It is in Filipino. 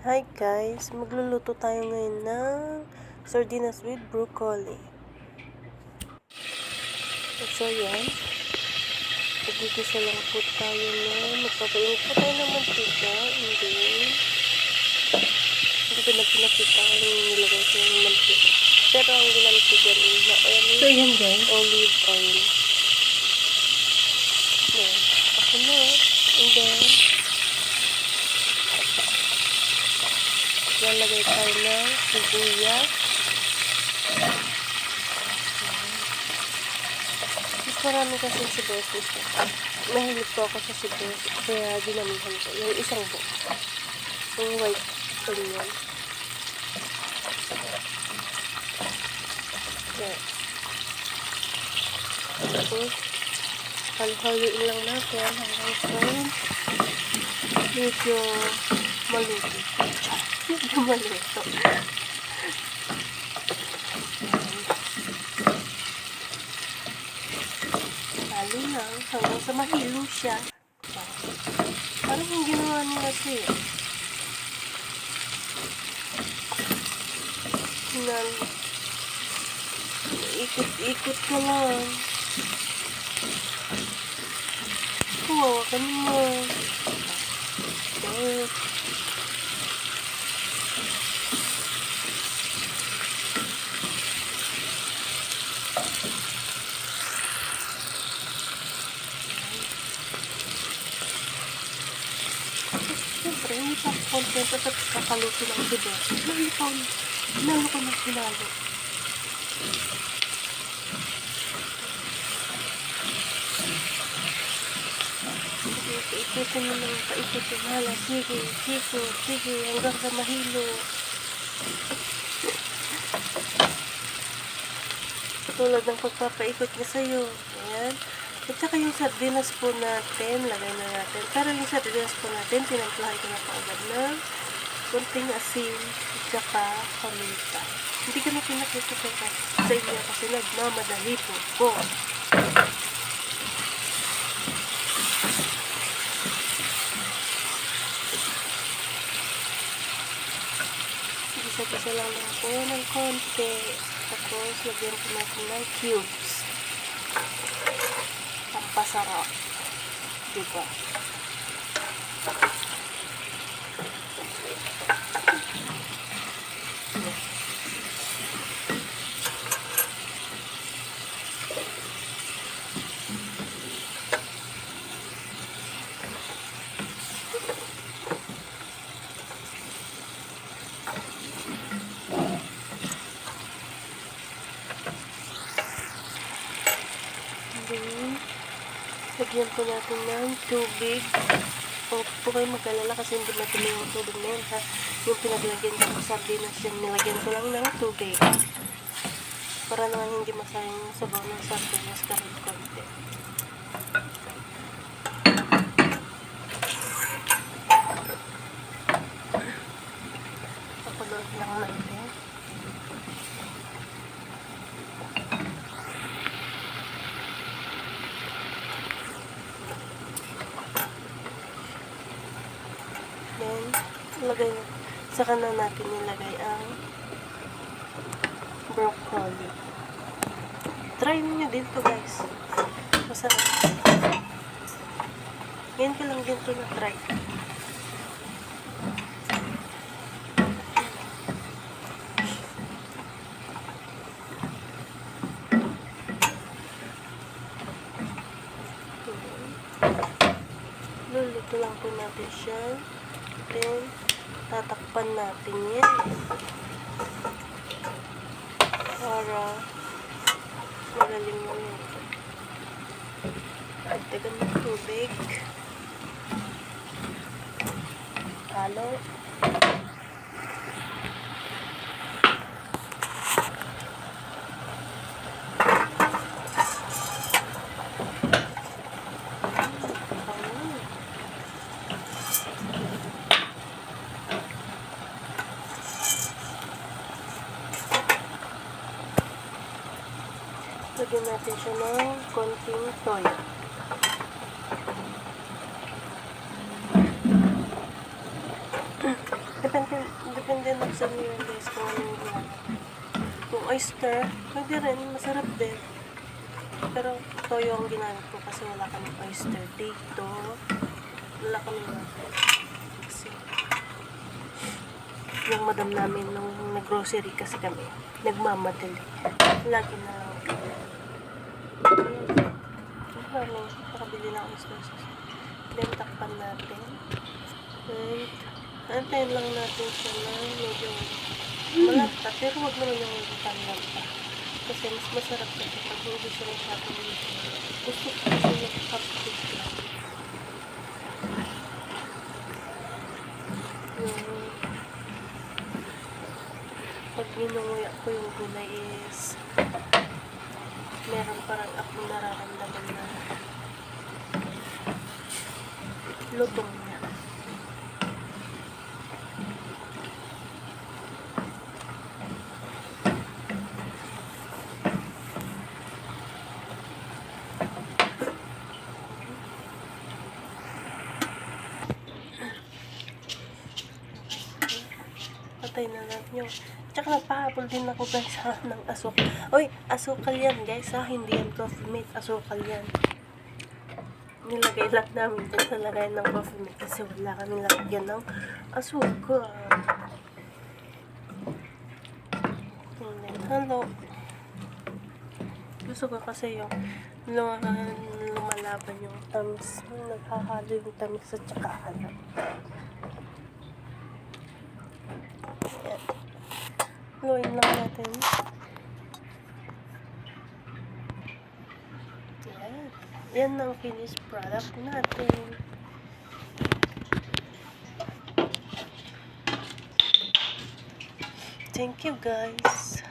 Hi guys, magluluto tayo ngayon ng sardinas with broccoli. So yan, nagigisa lang po tayo magpapainit po tayo ng mantika, hindi ko na pinakita ang nilagay ko ng mantika. Pero ang ginamit ko dyan is na oil, so yan guys, olive oil. Yan, ako na, and then lalagay tayo ng sibuyas. Mas marami kasi sibuyas gusto. Mahilig po ako sa sibuyas, kaya dinamihan ko. Yung isang buo. Yung white onion. Yan. Tapos, haluin lang natin hanggang sa medyo maluto. Medyo maluto. Halo lang hanggang sa mahilo siya. Parang yung ginawa nila siya. Ikot-ikot ka lang. Kawawa ka naman. Okay. Siyempre, hindi pa kontento sa kakaluto ng sibuyas. Hinalo ko ng hinalo. Ikutin mo lang, paikutin. Hala, sige, hanggang sa mahilo. Tulad ng pagpapaikot niya sa'yo. Ayan. At saka yung sardinas po natin, lagay na natin. Pero yung sardinas po natin, tinamplahan ko na kaagad ng kunting asin at saka paminta. Hindi ko na pinakita sa inyo kasi nagmamadali po po. Isa-isa lang po ng konti. Tapos, lagyan ko natin ng cubes. Pampasarap. Diba? Lagyan po natin ng tubig. Huwag po kayo mag-alala kasi hindi matuloy yung tubig na yun. Yung pinaglagyan ko sa sardinas yung nilagyan ko lang ng tubig. Para naman hindi masayang yung sabaw ng sardinas kahit konti. Pakuloy lang natin. Then, saka na natin nilagay ang broccoli. Try niyo din to guys. Masarap. Ngayon ko lang din to na-try. Luluto lang po natin siya. Then, tatakpan natin yan para magaling mo yun. Dagdagan ng tubig. Halo. Lagyan natin siya ng konting toyo. Depende Buksan nyo yun guys kung ano yung kung oyster, pwede rin, masarap din. Pero toyo ang ginamit ko kasi wala kami oyster dito. Wala kami kasi yung madam namin nung nag-grocery kasi kami, nagmamadali. Lagi na lang kami. Ano, nakabili ng oyster sauce. Then, takpan natin. And, antayin lang natin siya na medyo malanta. Pero huwag naman yung malanta. Kasi mas masarap kasi pag hindi siya masyadong gusto ko kasi yung cupcake lang. Pag ninunguya ko yung gulay is meron parang akong nararamdaman na lutong niya. Patay na natin yung... Tsaka nagpahabol din ako guys ha, ng asukal. Uy, asukal yan guys ha, hindi yan coffee mate, asukal yan. Nilagay lang namin dun sa lagay ng coffee mate kasi wala kami lagyan ng asukal. Hello. Gusto ko kasi yung lumalaban yung tamis. Naghahalo yung tamis at tsaka halap. Yan. Haluin lang natin. Yan. Yan ang finished product natin. Thank you guys.